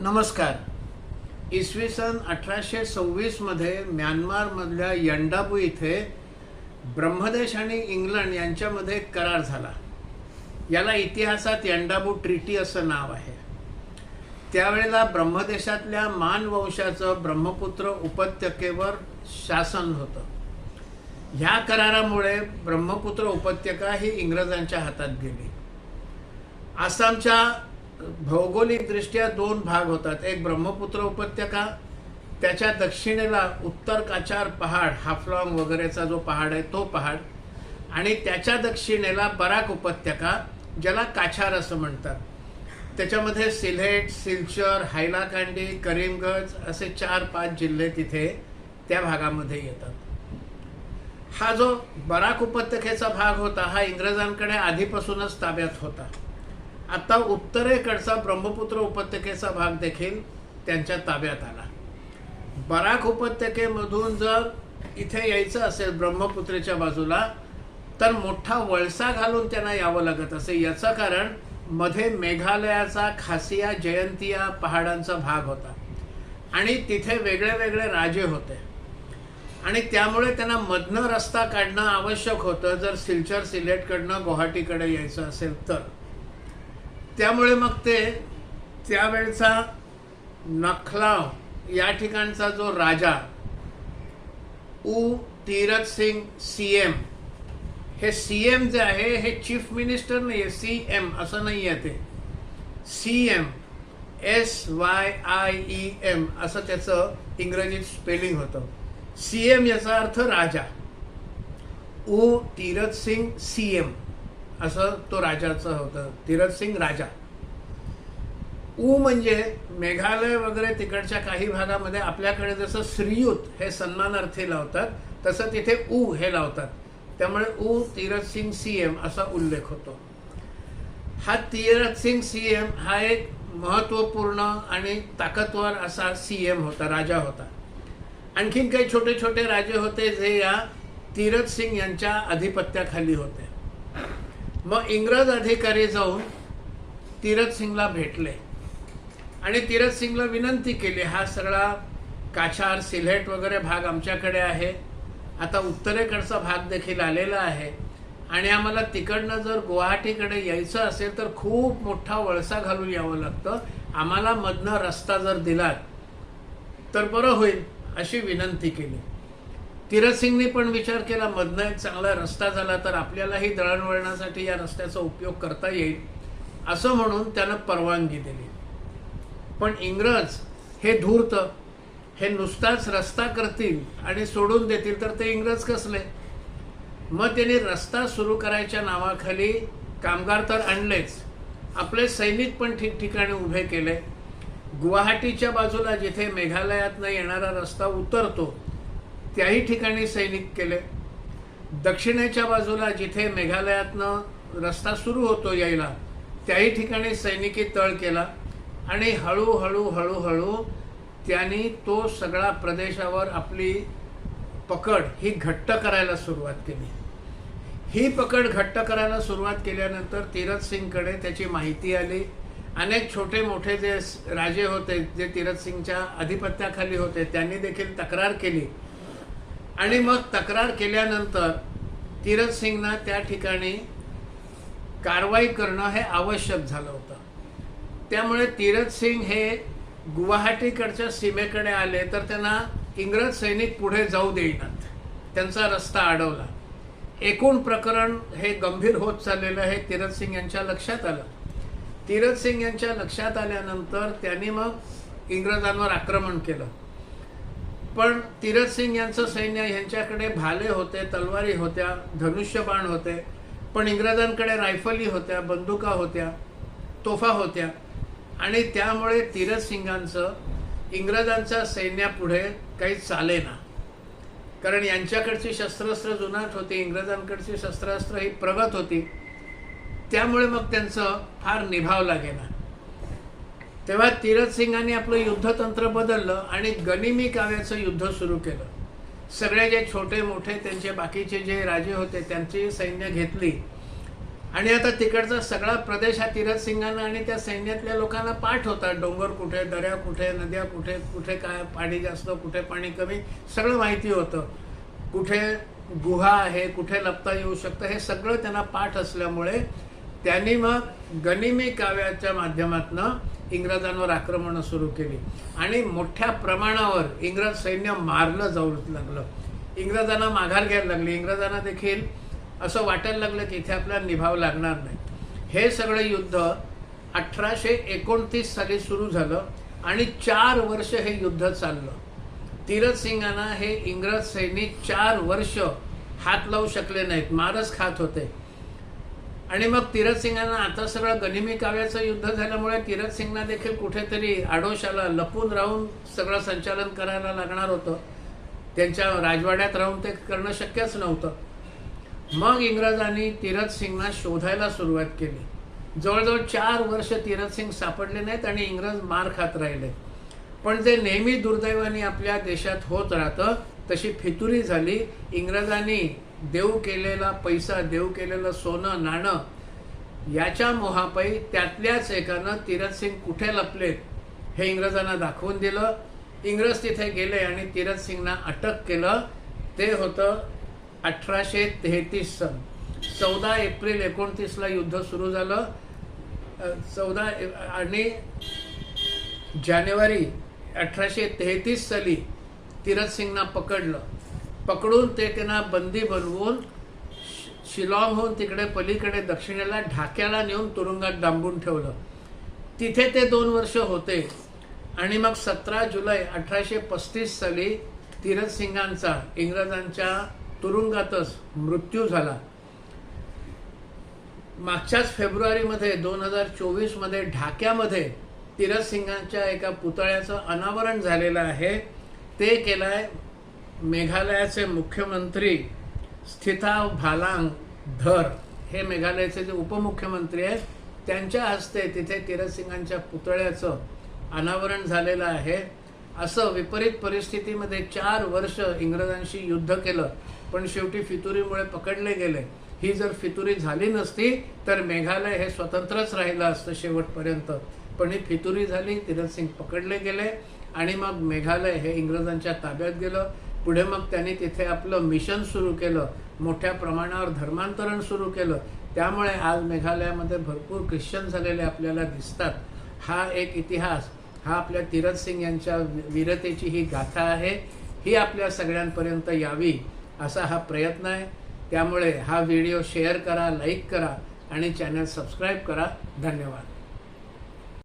नमस्कार. इसवी सन 1826 मध्ये म्यानमारमधल्या यंडाबू इथे ब्रह्मदेश आणि इंग्लंड यांच्यामध्ये करार झाला. याला इतिहासात यंडाबू ट्रीटी असं नाव आहे. त्यावेळेला ब्रह्मदेशातल्या मान वंशाचं ब्रह्मपुत्र उपत्यकेवर शासन होतं. ह्या करारामुळे ब्रह्मपुत्र उपत्यका ही इंग्रजांच्या हातात गेली. आसामच्या भौगोलिकदृष्ट्या दोन भाग होतात. एक ब्रह्मपुत्र उपत्यका, त्याच्या दक्षिणेला उत्तर काचार पहाड, हाफलॉंग वगैरेचा जो पहाड आहे तो पहाड, आणि त्याच्या दक्षिणेला बराक उपत्यका ज्याला काछार असं म्हणतात. त्याच्यामध्ये सिल्हेट, सिलचर, हायलाकांडी, करीमगंज असे 4-5 जिल्हे तिथे त्या भागामध्ये येतात. हा जो बराक उपत्यकेचा भाग होता हा इंग्रजांकडे आधीपासूनच ताब्यात होता. आता उत्तरेकडचा ब्रह्मपुत्र उपत्यकेचा भाग देखील त्यांच्या ताब्यात आला. बराक उपत्यकेमधून जर इथे यायचं असेल ब्रह्मपुत्रेच्या बाजूला तर मोठा वळसा घालून त्यांना यावं लागत असे. याचं कारण मध्ये मेघालयाचा खासिया जयंतिया पहाडांचा भाग होता आणि तिथे वेगळे वेगळे राजे होते आणि त्यामुळे त्यांना मधनं रस्ता काढणं आवश्यक होतं जर सिलचर सिलेटकडनं गुवाहाटीकडे यायचं असेल तर. त्यामुळे मग ते त्यावेळचा नखलाव या ठिकाणचा जो राजा तीरथ सिंग सीएम, हे सीएम जे आहे हे चीफ मिनिस्टर नाही आहे, सीएम असं नाही आहे, ते सीएम SYIEM असं त्याचं इंग्रजीत स्पेलिंग होतं. सीएम याचा अर्थ राजा. तीरथ सिंग सीएम असं तो राजाचं होतं. तीरथ सिंग राजा. म्हणजे मेघालय वगैरे तिकडच्या काही भागामध्ये आपल्याकडे जसं श्रीयुत हे सन्मानार्थी लावतात तसं तिथे हे लावतात. त्यामुळे तीरथ सिंग सीएम असा उल्लेख होतो. हा तीरथ सिंग सीएम हा एक महत्त्वपूर्ण आणि ताकदवर असा सीएम होता, राजा होता. आणखीन काही छोटे छोटे राजे होते जे या तीरथ सिंग यांच्या अधिपत्याखाली होते. मग इंग्रज अधिकारी जाऊन तीरथ सिंगला भेटले आणि तीरथ सिंगला विनंती केली, हा सगळा काछार सिल्हेट वगैरे भाग आमच्याकडे आहे, आता उत्तरेकडचा भाग देखील आलेला आहे आणि आम्हाला तिकडनं जर गुवाहाटीकडे यायचं असेल तर खूप मोठा वळसा घालून यावं लागतं, आम्हाला मधनं रस्ता जर दिलात तर बरं होईल अशी विनंती केली. तीरथ सिंगने पण विचार केला, मधनं एक चांगला रस्ता झाला तर आपल्यालाही दळणवळणासाठी या रस्त्याचा उपयोग करता येईल असं म्हणून त्यानं परवानगी दिली. पण इंग्रज हे धूर्त, हे नुसताच रस्ता करतील आणि सोडून देतील तर ते इंग्रज कसले. मग त्यांनी रस्ता सुरू करायच्या नावाखाली कामगार तर आणलेच, आपले सैनिक पण ठिकठिकाणी उभे केले. गुवाहाटीच्या बाजूला जिथे मेघालयातनं येणारा रस्ता उतरतो त्याही ठिकाणी सैनिक केले. दक्षिणेच्या बाजूला जिथे मेघालयातनं रस्ता सुरू होतो यायला त्याही ठिकाणी सैनिकी तळ केला आणि हळूहळू हळूहळू त्यांनी तो सगळा प्रदेशावर आपली पकड ही घट्ट करायला सुरुवात केली. ही पकड घट्ट करायला सुरुवात केल्यानंतर तीरथ सिंगकडे त्याची माहिती आली. अनेक छोटे मोठे जे राजे होते जे तीरथ सिंगच्या अधिपत्याखाली होते त्यांनी देखील तक्रार केली आणि मग तक्रार केल्यानंतर तीरथ सिंगना त्या ठिकाणी कारवाई करणं हे आवश्यक झालं होतं. त्यामुळे तीरथ सिंग हे गुवाहाटीकडच्या सीमेकडे आले तर त्यांना इंग्रज सैनिक पुढे जाऊ देईनात, त्यांचा रस्ता अडवला. एकूण प्रकरण हे गंभीर होत चाललेलं हे तीरथ सिंग यांच्या लक्षात आलं. तीरथ सिंग यांच्या लक्षात आल्यानंतर त्यांनी मग इंग्रजांवर आक्रमण केलं. पण तीरथ सिंग यांचं सैन्य यांच्याकडे भाले होते, तलवारी होत्या, धनुष्यबाण होते, पण इंग्रजांकडे रायफली होत्या, बंदुका होत्या, तोफा होत्या आणि त्यामुळे तीरथ सिंगांचं इंग्रजांच्या सैन्यापुढे काही चालेना. कारण यांच्याकडची शस्त्रास्त्र जुनाट होती, इंग्रजांकडची शस्त्रास्त्र ही प्रगत होती. त्यामुळे मग त्यांचं फार निभावला गेला. तेव्हा तीरथ सिंगांनी आपलं युद्धतंत्र बदललं आणि गनिमी काव्याचं युद्ध सुरू केलं. सगळे जे छोटे मोठे त्यांचे बाकीचे जे राजे होते त्यांची सैन्य घेतली आणि आता तिकडचा सगळा प्रदेश हा तीरथ सिंगांना आणि त्या सैन्यातल्या लोकांना पाठ होता. डोंगर कुठे, दऱ्या कुठे, नद्या कुठे, कुठे काय पाणी जास्त, कुठे पाणी कमी, सगळं माहिती होतं. कुठे गुहा आहे, कुठे लपता येऊ शकतं, हे सगळं त्यांना पाठ असल्यामुळे त्यांनी मग गनिमी काव्याच्या माध्यमातून इंग्रजांवर आक्रमणं सुरू केली आणि मोठ्या प्रमाणावर इंग्रज सैन्य मारलं जाऊ लागलं. इंग्रजांना माघार घ्यायला लागली. इंग्रजांना देखील असं वाटायला लागलं की इथे आपल्याला निभाव लागणार नाही. हे सगळं युद्ध 1829 साली सुरू झालं आणि 4 वर्ष हे युद्ध चाललं. तीरथ सिंगांना हे इंग्रज सैनिक 4 वर्ष हात लावू शकले नाहीत, मारच खात होते. आणि मग तीरथ सिंगांना आता सगळं गनिमी काव्याचं युद्ध झाल्यामुळे तीरथ सिंगना देखील कुठेतरी आडोशाला लपून राहून सगळं संचालन करायला लागणार होतं. त्यांच्या राजवाड्यात राहून ते करणं शक्यच नव्हतं. मग इंग्रजांनी तीरथ सिंगना शोधायला सुरुवात केली. जवळजवळ 4 वर्ष तीरथ सिंग सापडले नाहीत आणि इंग्रज मार खात राहिले. पण जे नेहमी दुर्दैवाने आपल्या देशात होत राहतं तशी फितुरी झाली. इंग्रजांनी देऊ केलेला पैसा, देऊ केलेलं सोनं नाणं याच्या मोहापायी त्यातल्याच एकानं तीरथ सिंग कुठे लपलेत हे इंग्रजांना दाखवून दिलं. इंग्रज तिथे गेले आणि तीरथ सिंगना अटक केलं. ते होतं 1833 सन. 14 एप्रिल 1929ला युद्ध सुरू झालं. 14 आणि जानेवारी 1833 साली तीरथ सिंगना पकडून ते त्यांना बंदी बनवून शिलाँगहून तिकडे पलीकडे दक्षिणेला ढाक्याला नेऊन तुरुंगात डांबून ठेवलं. तिथे ते 2 वर्ष होते आणि मग 17 जुलै 1835 साली तीरथ सिंगांचा इंग्रजांच्या तुरुंगातच मृत्यू झाला. मागच्याच फेब्रुवारीमध्ये 2024 मध्ये ढाक्यामध्ये तीरथ सिंगांच्या एका पुतळ्याचं अनावरण झालेलं आहे. ते केलंय मेघालयाचे मुख्यमंत्री स्थिताव भालांग धर. हे मेघालयाचे जे उपमुख्यमंत्री आहेत त्यांच्या हस्ते तिथे तीरथ सिंगांच्या पुतळ्याचं अनावरण झालेलं आहे. असं विपरीत परिस्थितीमध्ये 4 वर्ष इंग्रजांशी युद्ध केलं पण शेवटी फितुरीमुळे पकडले गेले. ही जर फितुरी झाली नसती तर मेघालय हे स्वतंत्रच राहिलं असतं शेवटपर्यंत. पण ही फितुरी झाली, तीरथ सिंग पकडले गेले आणि मग मेघालय हे इंग्रजांच्या ताब्यात गेलं. पुढे मग त्यांनी तिथे आपलं मिशन सुरू केलं, मोठ्या प्रमाणावर धर्मांतरण सुरू केलं. त्यामुळे आज मेघालयामध्ये भरपूर ख्रिश्चन झालेले आपल्याला दिसतात. हा एक इतिहास, हा आपल्या तीरथ सिंग यांच्या वीरतेची ही गाथा आहे. ही आपल्या सगळ्यांपर्यंत यावी असा हा प्रयत्न आहे. त्यामुळे हा व्हिडिओ शेअर करा, लाईक करा आणि चॅनल सबस्क्राईब करा. धन्यवाद.